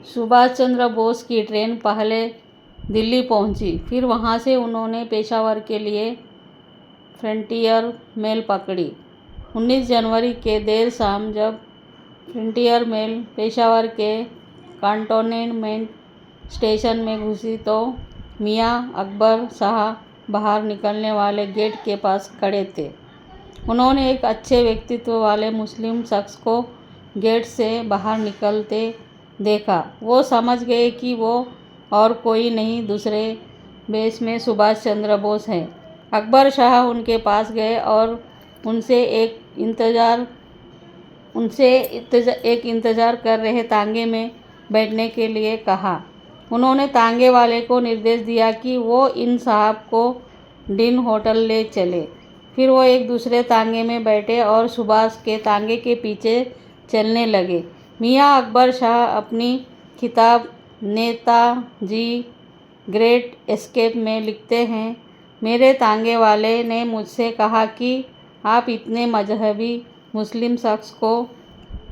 सुभाष चंद्र बोस की ट्रेन पहले दिल्ली पहुंची, फिर वहां से उन्होंने पेशावर के लिए फ्रंटियर मेल पकड़ी। 19 जनवरी के देर शाम जब फ्रंटियर मेल पेशावर के कंटोनमेंट स्टेशन में घुसी तो मियां अकबर शाह बाहर निकलने वाले गेट के पास खड़े थे। उन्होंने एक अच्छे व्यक्तित्व वाले मुस्लिम शख्स को गेट से बाहर निकलते देखा। वो समझ गए कि वो और कोई नहीं, दूसरे वेश में सुभाष चंद्र बोस हैं। अकबर शाह उनके पास गए और उनसे एक इंतजार कर रहे तांगे में बैठने के लिए कहा। उन्होंने तांगे वाले को निर्देश दिया कि वो इन साहब को डिन होटल ले चले। फिर वो एक दूसरे तांगे में बैठे और सुभाष के तांगे के पीछे चलने लगे। मियां अकबर शाह अपनी किताब नेताजी ग्रेट एस्केप में लिखते हैं, मेरे तांगे वाले ने मुझसे कहा कि आप इतने मजहबी मुस्लिम शख्स को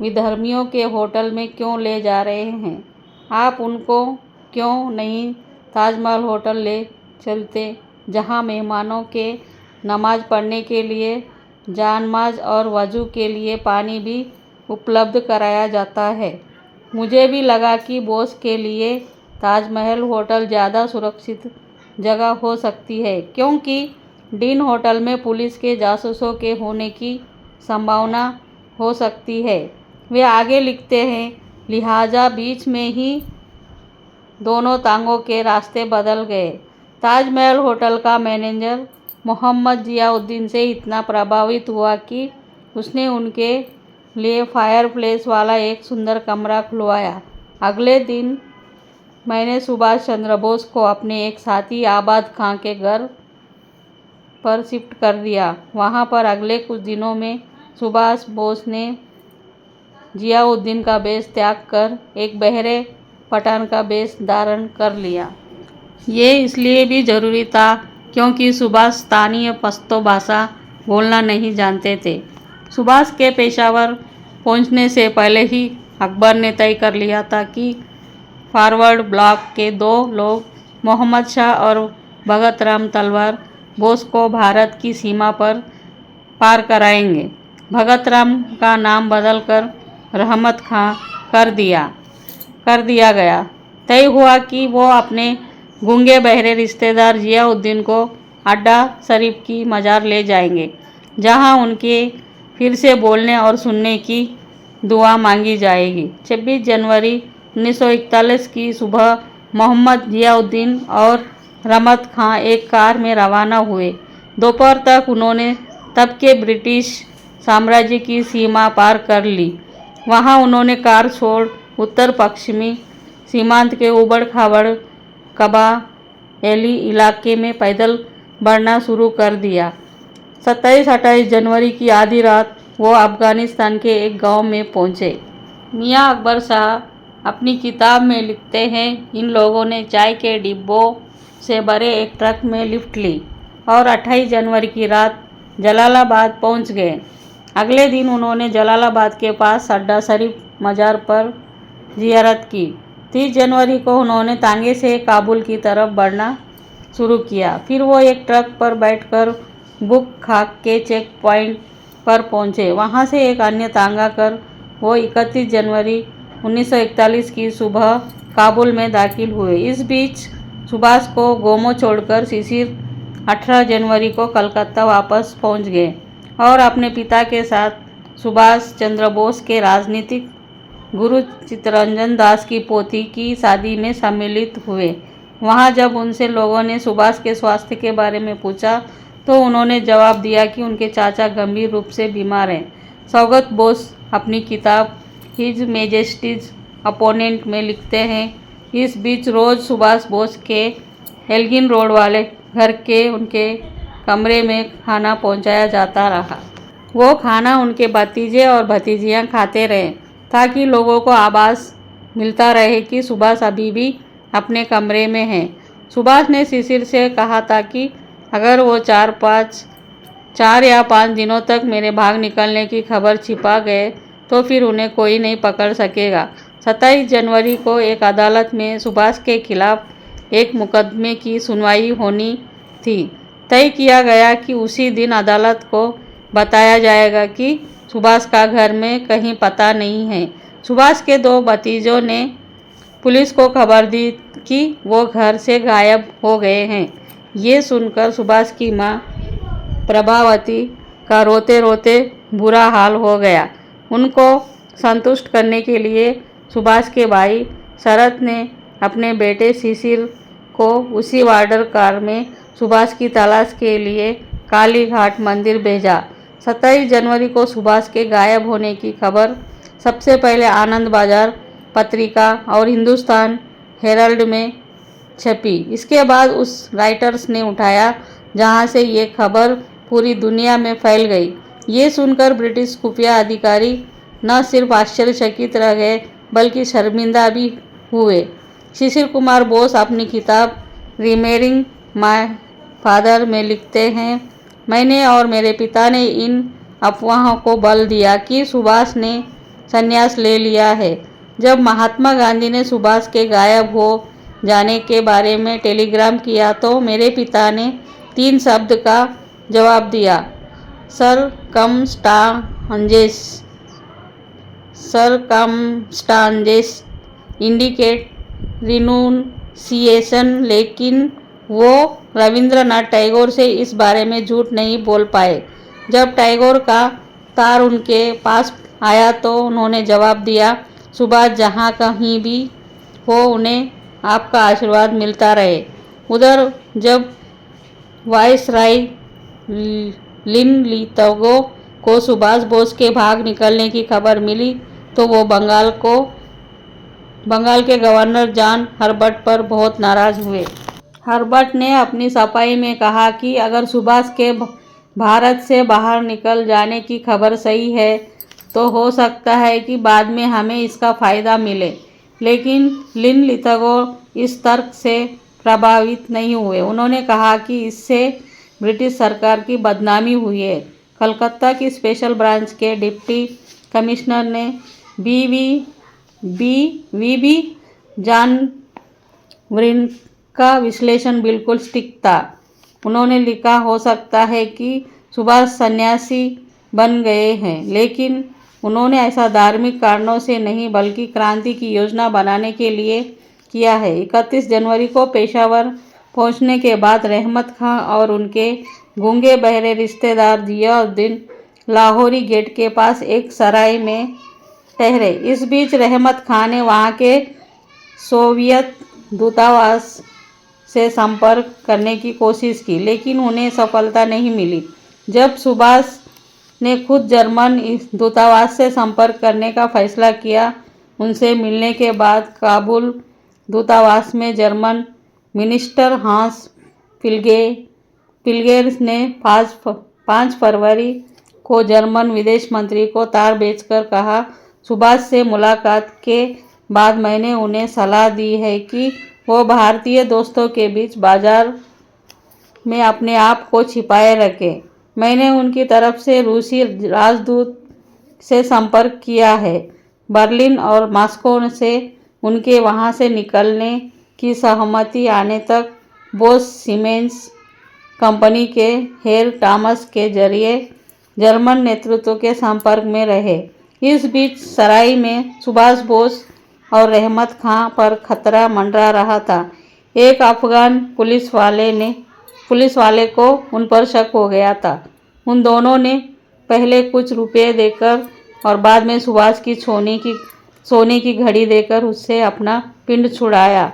विधर्मियों के होटल में क्यों ले जा रहे हैं? आप उनको क्यों नहीं ताजमहल होटल ले चलते, जहां मेहमानों के नमाज पढ़ने के लिए जानमाज और वजू के लिए पानी भी उपलब्ध कराया जाता है। मुझे भी लगा कि बोस के लिए ताजमहल होटल ज़्यादा सुरक्षित जगह हो सकती है, क्योंकि डिन होटल में पुलिस के जासूसों के होने की संभावना हो सकती है। वे आगे लिखते हैं, लिहाजा बीच में ही दोनों तांगों के रास्ते बदल गए। ताजमहल होटल का मैनेजर मोहम्मद जियाउद्दीन से इतना प्रभावित हुआ कि उसने उनके लिए फायरप्लेस वाला एक सुंदर कमरा खुलवाया। अगले दिन मैंने सुभाष चंद्र बोस को अपने एक साथी आबाद खां के घर पर शिफ्ट कर दिया। वहां पर अगले कुछ दिनों में सुभाष बोस ने जियाउद्दीन का वेश त्याग कर एक बहरे पठान का वेश धारण कर लिया। ये इसलिए भी जरूरी था क्योंकि सुभाष स्थानीय पश्तो भाषा बोलना नहीं जानते थे। सुभाष के पेशावर पहुंचने से पहले ही अकबर ने तय कर लिया था कि फॉरवर्ड ब्लॉक के 2 लोग मोहम्मद शाह और भगत राम तलवार बोस को भारत की सीमा पर पार कराएंगे। भगत राम का नाम बदलकर रहमत खां कर दिया गया। तय हुआ कि वो अपने गूंगे बहरे रिश्तेदार जियाउद्दीन को अड्डा शरीफ की मजार ले जाएंगे, जहां उनके फिर से बोलने और सुनने की दुआ मांगी जाएगी। 26 जनवरी 1941 की सुबह मोहम्मद जियाउद्दीन और रहमत खां एक कार में रवाना हुए। दोपहर तक उन्होंने तब के ब्रिटिश साम्राज्य की सीमा पार कर ली। वहां उन्होंने कार छोड़ उत्तर पश्चिमी सीमांत के उबड़-खाबड़ कबायली इलाके में पैदल बढ़ना शुरू कर दिया। 27-28 जनवरी की आधी रात वो अफगानिस्तान के एक गांव में पहुंचे। मियां अकबर शाह अपनी किताब में लिखते हैं, इन लोगों ने चाय के डिब्बों से भरे एक ट्रक में लिफ्ट ली और 28 जनवरी की रात जलालाबाद पहुंच गए। अगले दिन उन्होंने जलालाबाद के पास अड्डा शरीफ मजार पर जियारत की। 30 जनवरी को उन्होंने तांगे से काबुल की तरफ बढ़ना शुरू किया। फिर वो एक ट्रक पर बैठकर बुक खाक के चेक पॉइंट पर पहुंचे। वहां से एक अन्य तांगा कर वो 31 जनवरी 1941 की सुबह काबुल में दाखिल हुए। इस बीच सुभाष को गोमो छोड़कर शिशिर 18 जनवरी को कलकत्ता वापस पहुंच गए और अपने पिता के साथ सुभाष चंद्र बोस के राजनीतिक गुरु चित्तरंजन दास की पोती की शादी में सम्मिलित हुए। वहां जब उनसे लोगों ने सुभाष के स्वास्थ्य के बारे में पूछा तो उन्होंने जवाब दिया कि उनके चाचा गंभीर रूप से बीमार हैं। सौगत बोस अपनी किताब हिज मैजेस्टीज अपोनेंट में लिखते हैं, इस बीच रोज सुभाष बोस के एल्गिन रोड वाले घर के उनके कमरे में खाना पहुंचाया जाता रहा। वो खाना उनके भतीजे और भतीजियां खाते रहे ताकि लोगों को आभास मिलता रहे कि सुभाष अभी भी अपने कमरे में हैं। सुभाष ने शिशिर से कहा था कि अगर वो 4 या 5 दिनों तक मेरे भाग निकलने की खबर छिपा गए तो फिर उन्हें कोई नहीं पकड़ सकेगा। 27 जनवरी को एक अदालत में सुभाष के खिलाफ एक मुकदमे की सुनवाई होनी थी। तय किया गया कि उसी दिन अदालत को बताया जाएगा कि सुभाष का घर में कहीं पता नहीं है। सुभाष के 2 भतीजों ने पुलिस को खबर दी कि वो घर से गायब हो गए हैं। ये सुनकर सुभाष की मां प्रभावती का रोते रोते बुरा हाल हो गया। उनको संतुष्ट करने के लिए सुभाष के भाई शरत ने अपने बेटे शिशिर को उसी वार्डर कार में सुभाष की तलाश के लिए कालीघाट मंदिर भेजा। 27 जनवरी को सुभाष के गायब होने की खबर सबसे पहले आनंद बाजार पत्रिका और हिंदुस्तान हेराल्ड में छपी। इसके बाद उस राइटर्स ने उठाया जहां से ये खबर पूरी दुनिया में फैल गई। ये सुनकर ब्रिटिश खुफिया अधिकारी न सिर्फ आश्चर्यचकित रह गए बल्कि शर्मिंदा भी हुए। शिशिर कुमार बोस अपनी किताब रिमेम्बरिंग माय फादर में लिखते हैं, मैंने और मेरे पिता ने इन अफवाहों को बल दिया कि सुभाष ने संन्यास ले लिया है। जब महात्मा गांधी ने सुभाष के गायब हो जाने के बारे में टेलीग्राम किया तो मेरे पिता ने 3 शब्द का जवाब दिया, सरकमस्टांजेस इंडिकेट रिनुंसिएशन। लेकिन वो रविंद्रनाथ टैगोर से इस बारे में झूठ नहीं बोल पाए। जब टैगोर का तार उनके पास आया तो उन्होंने जवाब दिया, सुभाष जहाँ कहीं भी हो उन्हें आपका आशीर्वाद मिलता रहे। उधर जब वायसराय लिनलिथगो को सुभाष बोस के भाग निकलने की खबर मिली तो वो बंगाल के गवर्नर जॉन हर्बर्ट पर बहुत नाराज हुए। हर्बर्ट ने अपनी सफाई में कहा कि अगर सुभाष के भारत से बाहर निकल जाने की खबर सही है तो हो सकता है कि बाद में हमें इसका फ़ायदा मिले। लेकिन लिनलिथगो इस तर्क से प्रभावित नहीं हुए। उन्होंने कहा कि इससे ब्रिटिश सरकार की बदनामी हुई है। कलकत्ता की स्पेशल ब्रांच के डिप्टी कमिश्नर ने वीवी जॉन व्रिन का विश्लेषण बिल्कुल सटीक था। उन्होंने लिखा, हो सकता है कि सुभाष सन्यासी बन गए हैं, लेकिन उन्होंने ऐसा धार्मिक कारणों से नहीं बल्कि क्रांति की योजना बनाने के लिए किया है। 31 जनवरी को पेशावर पहुंचने के बाद रहमत खां और उनके गूंगे बहरे रिश्तेदार जियाउद्दीन लाहौरी गेट के पास एक सराय में ठहरे। इस बीच रहमत खां ने वहां के सोवियत दूतावास से संपर्क करने की कोशिश की, लेकिन उन्हें सफलता नहीं मिली। जब सुभाष ने खुद जर्मन दूतावास से संपर्क करने का फैसला किया, उनसे मिलने के बाद काबुल दूतावास में जर्मन मिनिस्टर हांस फिल्गेर ने 5 फरवरी को जर्मन विदेश मंत्री को तार भेजकर कहा, सुभाष से मुलाकात के बाद मैंने उन्हें सलाह दी है कि वो भारतीय दोस्तों के बीच बाजार में अपने आप को छिपाए रखें। मैंने उनकी तरफ से रूसी राजदूत से संपर्क किया है। बर्लिन और मॉस्को से उनके वहां से निकलने की सहमति आने तक बोस सीमेंस कंपनी के हेर टॉमस के जरिए जर्मन नेतृत्व के संपर्क में रहे। इस बीच सराय में सुभाष बोस और रहमत खां पर खतरा मंडरा रहा था। एक अफगान पुलिस वाले को उन पर शक हो गया था। उन दोनों ने पहले कुछ रुपए देकर और बाद में सुभाष की सोने की घड़ी देकर उससे अपना पिंड छुड़ाया।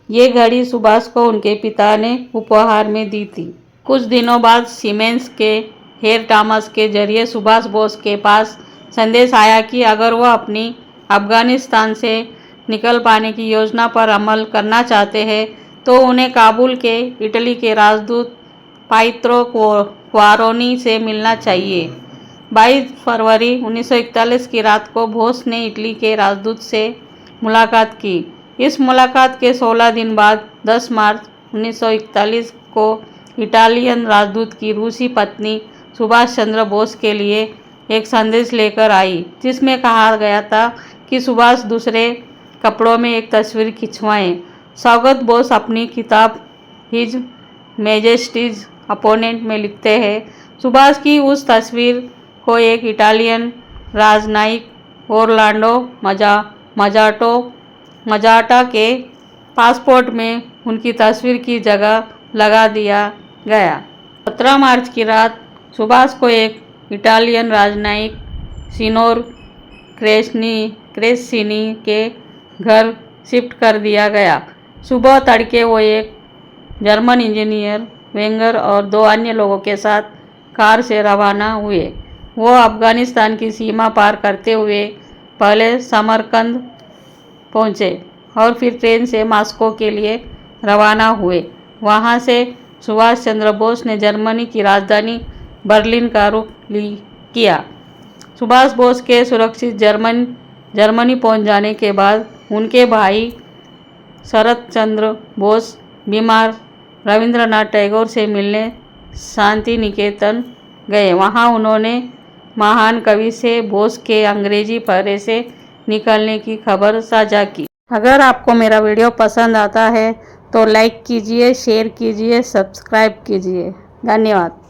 ये घड़ी सुभाष को उनके पिता ने उपहार में दी थी। कुछ दिनों बाद सीमेंस के हेर टॉमस के जरिए सुभाष बोस के पास संदेश आया कि अगर वो अपनी अफगानिस्तान से निकल पाने की योजना पर अमल करना चाहते हैं तो उन्हें काबुल के इटली के राजदूत पाइत्रो क्वारोनी से मिलना चाहिए। 22 फरवरी 1941 की रात को बोस ने इटली के राजदूत से मुलाकात की। इस मुलाकात के 16 दिन बाद 10 मार्च 1941 को इटालियन राजदूत की रूसी पत्नी सुभाष चंद्र बोस के लिए एक संदेश लेकर आई, जिसमें कहा गया था कि सुभाष दूसरे कपड़ों में एक तस्वीर खिंचवाएं। सौगत बोस अपनी किताब हिज मैजेस्टीज अपोनेंट में लिखते हैं, सुभाष की उस तस्वीर को एक इटालियन राजनयिक ओरलांडो मजाटा के पासपोर्ट में उनकी तस्वीर की जगह लगा दिया गया। 17 मार्च की रात सुभाष को एक इटालियन राजनयिक सिनोर क्रेस्सिनी के घर शिफ्ट कर दिया गया। सुबह तड़के वो एक जर्मन इंजीनियर वेंगर और 2 अन्य लोगों के साथ कार से रवाना हुए। वो अफगानिस्तान की सीमा पार करते हुए पहले समरकंद पहुंचे और फिर ट्रेन से मॉस्को के लिए रवाना हुए। वहां से सुभाष चंद्र बोस ने जर्मनी की राजधानी बर्लिन का रुख किया। सुभाष बोस के सुरक्षित जर्मनी पहुंच जाने के बाद उनके भाई शरत चंद्र बोस बीमार रविंद्रनाथ टैगोर से मिलने शांति निकेतन गए। वहां उन्होंने महान कवि से बोस के अंग्रेजी पहरे से निकलने की खबर साझा की। अगर आपको मेरा वीडियो पसंद आता है तो लाइक कीजिए, शेयर कीजिए, सब्सक्राइब कीजिए। धन्यवाद।